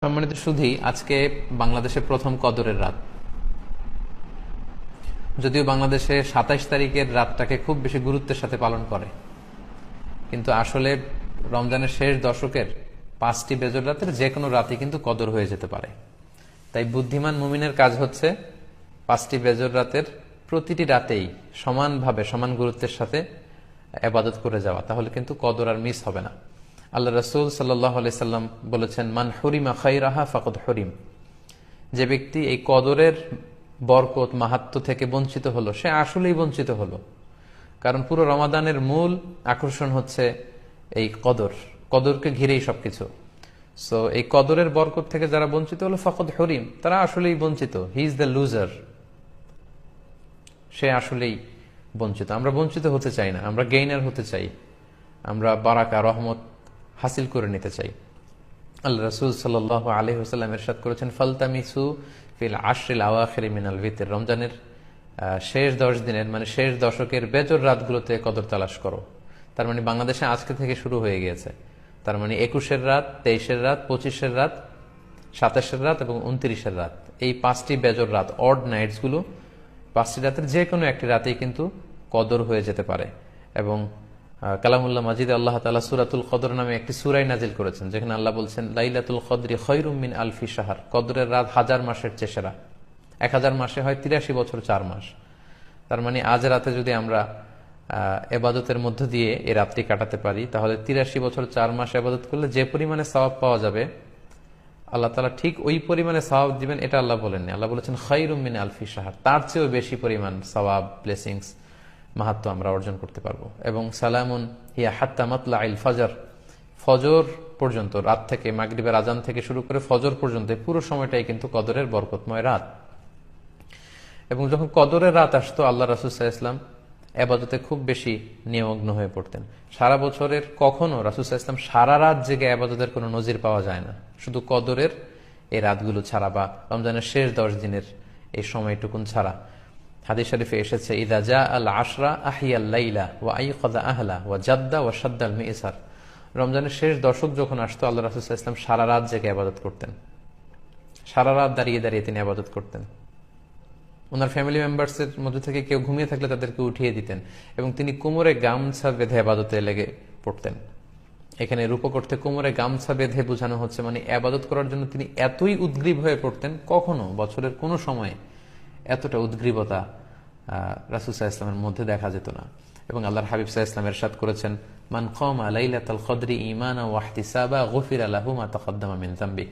সম্মানিত সুধী, আজকে বাংলাদেশে প্রথম কদরের রাত। যদিও বাংলাদেশে ২৭ তারিখের রাতটাকে খুব বেশি গুরুত্বের সাথে পালন করে, কিন্তু আসলে রমজানের শেষ দশকের ৫টি বেজর রাতের যে কোনো রাতে কিন্তু কদর হয়ে যেতে পারে। তাই বুদ্ধিমান মুমিনের কাজ হচ্ছে ৫টি বেজর রাতের প্রতিটি রাতেই সমানভাবে সমান গুরুত্বের সাথে ইবাদত করে যাওয়া, তাহলে কিন্তু কদর আর মিস হবে না। আল্লাহ রাসূল সাল্লাল্লাহু আলাইহি সাল্লাম বলেছেন, মান হুরিমা খায়রাহা ফাকাদ হুরিম। যে ব্যক্তি এই কদরের বরকত মাহাত্ম্য থেকে বঞ্চিত হলো, সে আসলেই বঞ্চিত হলো। কারণ পুরো রমাদানের মূল আকর্ষণ হচ্ছে এই কদরকে ঘিরেই সবকিছু। সো এই কদরের বরকত থেকে যারা বঞ্চিত হলো ফাকাদ হুরিম, তারা আসলেই বঞ্চিত। হি ইজ দ্য লুজার, সে আসলেই বঞ্চিত। আমরা বঞ্চিত হতে চাই না, আমরা গেইনার হতে চাই, আমরা বারাকা রহমত হাসিল করে নিতে চাই। আল্লাহ রাসূল সাল্লাল্লাহু আলাইহি ওয়াসাল্লাম ইরশাদ করেছেন, ফালতামিসু ফিল আশরিল আওয়াখির মিনাল ভিতর। রমজানের শেষ 10 দিনের মানে শেষ দশকের বেজর রাতগুলোতে কদর তালাশ করো। তার মানে বাংলাদেশে আজকে থেকে শুরু হয়ে গিয়েছে। তার মানে 21-এর রাত, 23-এর রাত, 25-এর রাত, 27-এর রাত এবং 29-এর রাত, এই 5টি বেজর রাত, অড নাইটস গুলো, 5টি রাতের যে কোনো একটি রাতেই কিন্তু কদর হয়ে যেতে পারে। এবং কালামুল্লাহ মাজিদে আল্লাহ তাআলা সূরাতুল কদর নামে একটি সূরা নাজিল করেছেন, যেখানে আল্লাহ বলছেন, লাইলাতুল কদরি খায়রুম মিন আলফি শাহর। কদরের রাত 1000 মাসের চেয়ে সেরা। 1000 মাসে হয় 83 বছর 4 মাস। তার মানে আজ রাতে যদি আমরা ইবাদতের মধ্য দিয়ে এই রাতটি কাটাতে পারি, তাহলে 83 বছর 4 মাস ইবাদত করলে যে পরিমাণে সওয়াব পাওয়া যাবে, আল্লাহ তাআলা ঠিক ওই পরিমাণে সওয়াব দিবেন, এটা আল্লাহ বলেননি। আল্লাহ বলেছেন খায়রুম মিন আলফি শাহর, তার চেয়েও বেশি পরিমাণ সওয়াব, ব্লেসিংস, মাহাত্ম্য আমরা অর্জন করতে পারবো। এবং সালামুন হিয়া হাত্তা মাতলাইল ফজর, ফজর পর্যন্ত, রাত থেকে মাগরিবের আজান থেকে শুরু করে ফজর পর্যন্ত পুরো সময়টাই কিন্তু কদরের বরকতময় রাত। এবং যখন কদরের রাত আসতো, আল্লাহ রাসূল সাল্লাল্লাহু আলাইহি ওয়াসাল্লাম ইবাদতে খুব বেশি নিমগ্ন হয়ে পড়তেন। সারা বছরের কখনো রাসূল সাল্লাল্লাহু আলাইহি ওয়াসাল্লাম সারা রাত জেগে ইবাদতের কোনো নজির পাওয়া যায় না, শুধু কদরের এই রাতগুলো ছাড়া বা রমজানের শেষ 10 দিনের এই সময়টুকুন ছাড়া। হাদিস শরীফে এসেছে, ইযা জা আল আশরা আহিয়াল লাইলা ওয়া আইকাযা আহলা ওয়া জাদ্দা ওয়া শাদ্দাল মিইসার। রমজানের শেষ দশক যখন আসতো, আল্লাহ রাসূল সাল্লাল্লাহু আলাইহি ওয়াসাল্লাম সারা রাত জেগে ইবাদত করতেন, সারা রাত দাঁড়িয়ে দাঁড়িয়ে তিনি ইবাদত করতেন। ওনার ফ্যামিলি মেম্বার্সের মধ্যে থেকে কেউ ঘুমিয়ে থাকলে তাদেরকে উঠিয়ে দিতেন এবং তিনি কোমরে গামছা বেঁধে ইবাদতে লেগে পড়তেন। এখানে রূপক অর্থে কোমরে গামছা বেঁধে বোঝানো হচ্ছে মানে ইবাদত করার জন্য তিনি এতই উদ্গ্রীব হয়ে পড়তেন, কখনো বছরের কোনো সময় এতটা উদ্গ্রীবতা রাসূল সাল্লাল্লাহু আলাইহি ওয়াসাল্লামের মধ্যে দেখা যেত না। এবং আল্লাহর হাবিব সাল্লাল্লাহু আলাইহি ওয়াসাল্লাম ইরশাদ করেছেন, মান কামা লাইলাতাল কদরি ঈমানান ওয়া ইহতিসাবা গুফিরা লাহু মা তাকদ্দামা মিন যামবি।